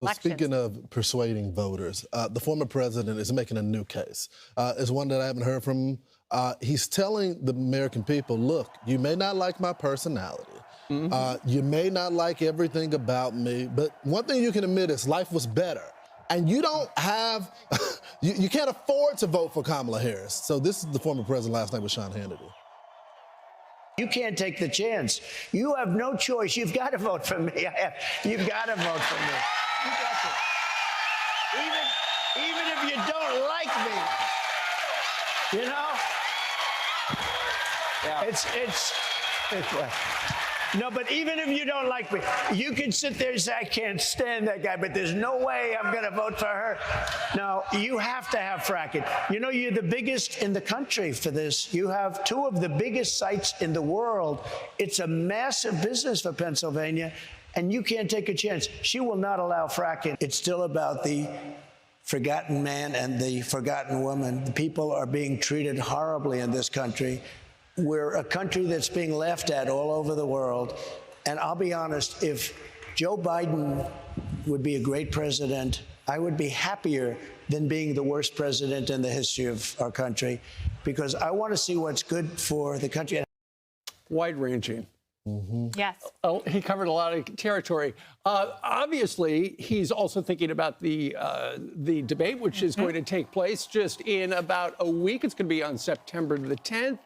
Well, speaking of persuading voters, the former president is making a new case. It's one that I haven't heard from. He's telling the American people, look, you may not like my personality. You may not like everything about me, but one thing you can admit is life was better. And you don't have, you can't afford to vote for Kamala Harris. So this is the former president last night with Sean Hannity. You can't take the chance. You have no choice. You've got to vote for me. You've got to vote for me. You got to. Even if you don't like me, you know? Yeah. It's no, but even if you don't like me, you can sit there and say, I can't stand that guy, but there's no way I'm going to vote for her. No, you have to have fracking. You know, you're the biggest in the country for this. You have two of the biggest sites in the world. It's a massive business for Pennsylvania, and you can't take a chance. She will not allow fracking. It's still about the forgotten man and the forgotten woman. The people are being treated horribly in this country. We're a country that's being laughed at all over the world. And I'll be honest, if Joe Biden would be a great president, I would be happier than being the worst president in the history of our country, because I want to see what's good for the country. Wide-ranging. Yes. Oh, he covered a lot of territory. Obviously, he's also thinking about the debate, which is going to take place just in about a week. It's going to be on September the 10th.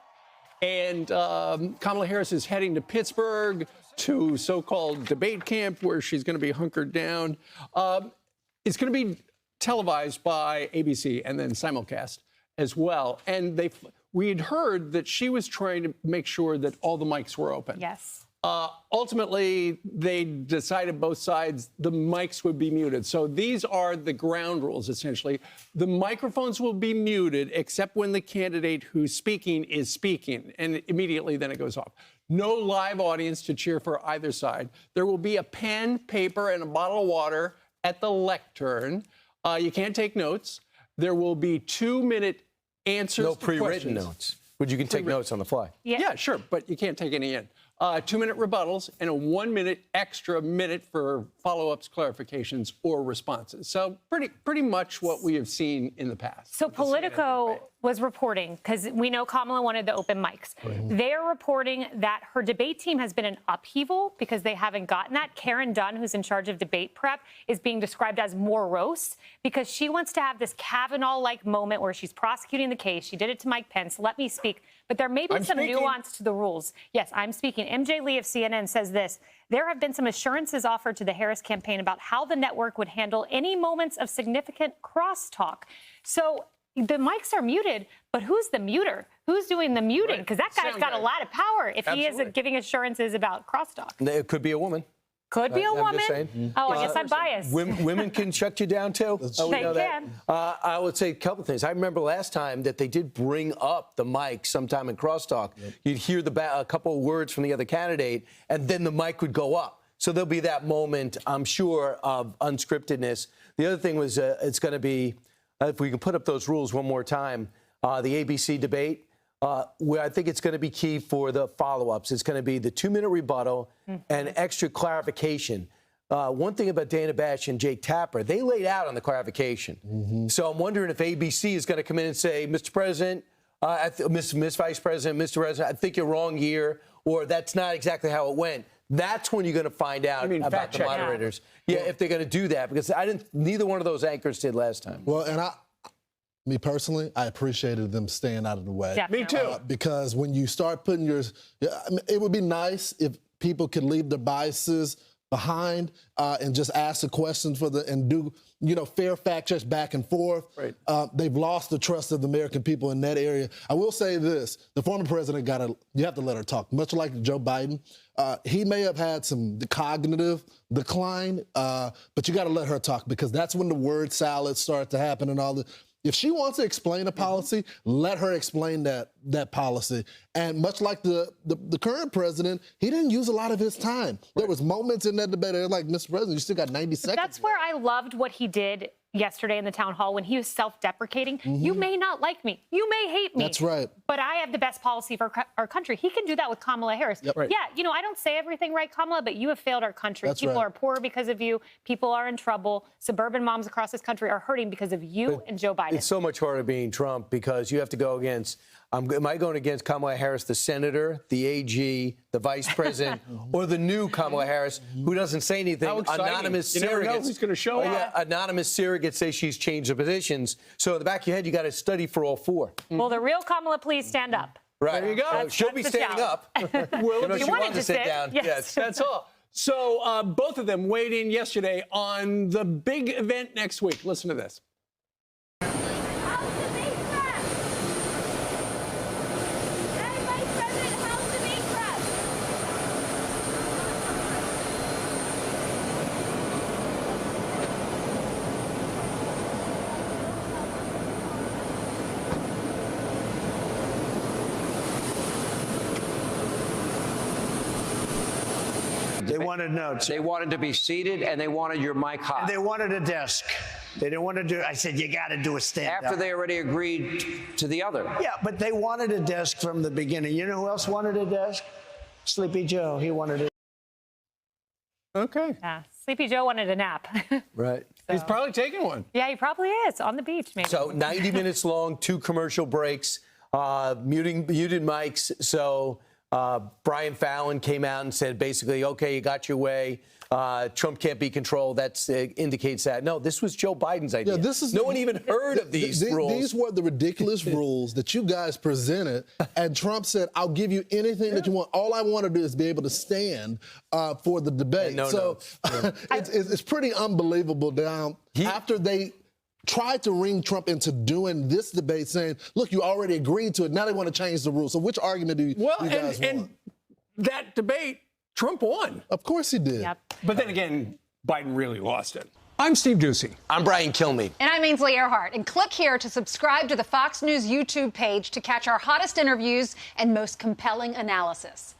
And Kamala Harris is heading to Pittsburgh to so-called debate camp, where she's going to be hunkered down. It's going to be televised by ABC and then simulcast as well. And we had heard that she was trying to make sure that all the mics were open. Yes. Ultimately, they decided both sides the mics would be muted. So these are the ground rules, essentially. The microphones will be muted except when the candidate who's speaking is speaking, and immediately then it goes off. No live audience to cheer for either side. There will be a pen, paper, and a bottle of water at the lectern. You can't take notes. There will be 2-minute answers to questions. No pre-written notes, but you can take notes on the fly. Yeah, sure, but you can't take any in. 2-minute rebuttals and a 1-minute extra minute for follow-ups, clarifications, or responses. So pretty much what we have seen in the past. So Politico was reporting, because we know Kamala wanted the open mics. They're reporting that her debate team has been in upheaval because they haven't gotten that. Karen Dunn, who's in charge of debate prep, is being described as morose because she wants to have this Kavanaugh-like moment where she's prosecuting the case. She did it to Mike Pence. Let me speak. But there may be some nuance to the rules. Yes, I'm speaking. MJ Lee of CNN says this: there have been some assurances offered to the Harris campaign about how the network would handle any moments of significant crosstalk. So the mics are muted, but who's the muter? Who's doing the muting? Because that guy's got a lot of power if he is giving assurances about crosstalk. It could be a woman. Could be a woman. Oh, I guess I'm biased. Women can shut you down, too. They can. I would say a couple things. I remember last time that they did bring up the mic sometime in crosstalk. You'd hear a couple of words from the other candidate, and then the mic would go up. So there'll be that moment, I'm sure, of unscriptedness. The other thing was it's going to be, if we can put up those rules one more time, the ABC debate, where I think it's going to be key for the follow-ups. It's going to be the 2-minute rebuttal and extra clarification. One thing about Dana Bash and Jake Tapper, they laid out on the clarification. So I'm wondering if ABC is going to come in and say, Mr. President, Miss Vice President, Mr. President, I think you're wrong here, or that's not exactly how it went. That's when you're going to find out about the moderators. Yeah, if they're going to do that, because neither one of those anchors did last time. Well, and me personally, I appreciated them staying out of the way. Yeah. Me too. Because when you start putting it would be nice if people could leave their biases behind and just ask the questions and do, fair fact checks back and forth. Right. They've lost the trust of the American people in that area. I will say this: the former president you have to let her talk. Much like Joe Biden, he may have had some cognitive decline, but you got to let her talk, because that's when the word salad starts to happen and all the. If she wants to explain a policy, let her explain that policy. And much like the current president, he didn't use a lot of his time. There was moments in that debate, like, Mr. President, you still got 90 seconds. That's where I loved what he did yesterday in the town hall when he was self-deprecating. You may not like me. You may hate me. That's right. But I have the best policy for our country. He can do that with Kamala Harris. Yep. Right. Yeah, you know, I don't say everything right, Kamala, but you have failed our country. That's People right. are poor because of you. People are in trouble. Suburban moms across this country are hurting because of you and Joe Biden. It's so much harder being Trump because you have to go against, am I going against Kamala Harris, the senator, the AG, the vice president, or the new Kamala Harris, who doesn't say anything? How exciting. Anonymous You never know surrogates. who's gonna show up. Yeah, anonymous surrogates say she's changed the positions. So in the back of your head, you got to study for all four. Well, the real Kamala, please stand up. Right. There you go. So she'll That's be the standing challenge. up. Will, You if she you wanted to sit down. yes. That's all. So both of them weighed in yesterday on the big event next week. Listen to this. They wanted notes. They wanted to be seated, and they wanted your mic hot. They wanted a desk. They didn't want to do. I said, you got to do a stand-up. After they already agreed to the other. Yeah, but they wanted a desk from the beginning. You know who else wanted a desk? Sleepy Joe. He wanted it. Okay. Yeah, Sleepy Joe wanted a nap. Right. He's probably taking one. Yeah, he probably is on the beach, maybe. So 90 minutes long, 2 commercial breaks, muted mics. So Brian Fallon came out and said basically, okay, you got your way. Trump can't be controlled. That indicates that. No, this was Joe Biden's idea. Yeah, this is no one even heard of these rules. These were the ridiculous rules that you guys presented, and Trump said, "I'll give you anything that you want. All I want to do is be able to stand for the debate." No so it's pretty unbelievable. Now, after they tried to ring Trump into doing this debate, saying, "Look, you already agreed to it. Now they want to change the rules." So, which argument do you guys want? And that debate, Trump won. Of course he did. Yep. But then again, Biden really lost it. I'm Steve Ducey. I'm Brian Kilmeade. And I'm Ainsley Earhart. And click here to subscribe to the Fox News YouTube page to catch our hottest interviews and most compelling analysis.